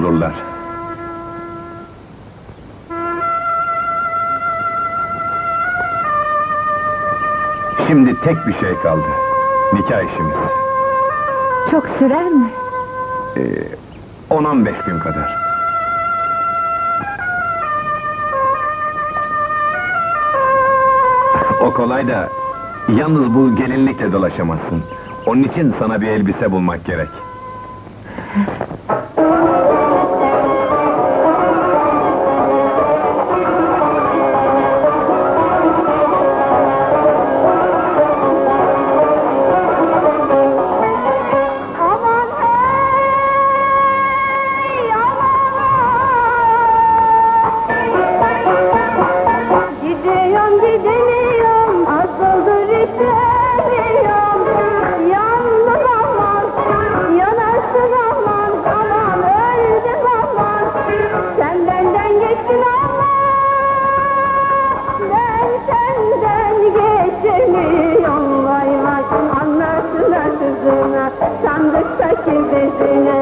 olurlar. Şimdi tek bir şey kaldı. Nikah işimiz. Çok sürer mi? 10-15 gün kadar. O kolay da, yalnız bu gelinlikle dolaşamazsın. Onun için sana bir elbise bulmak gerek. Aman hey, aman! Gidiyorum gidemiyorum, asıldır istemiyorum. Yandım aman, yanarsın aman, aman öldüm aman. Sen benden geçtin aman, ben senden geçemiyorum. Vay vay, anlarsın kızına, sandıktaki bezine.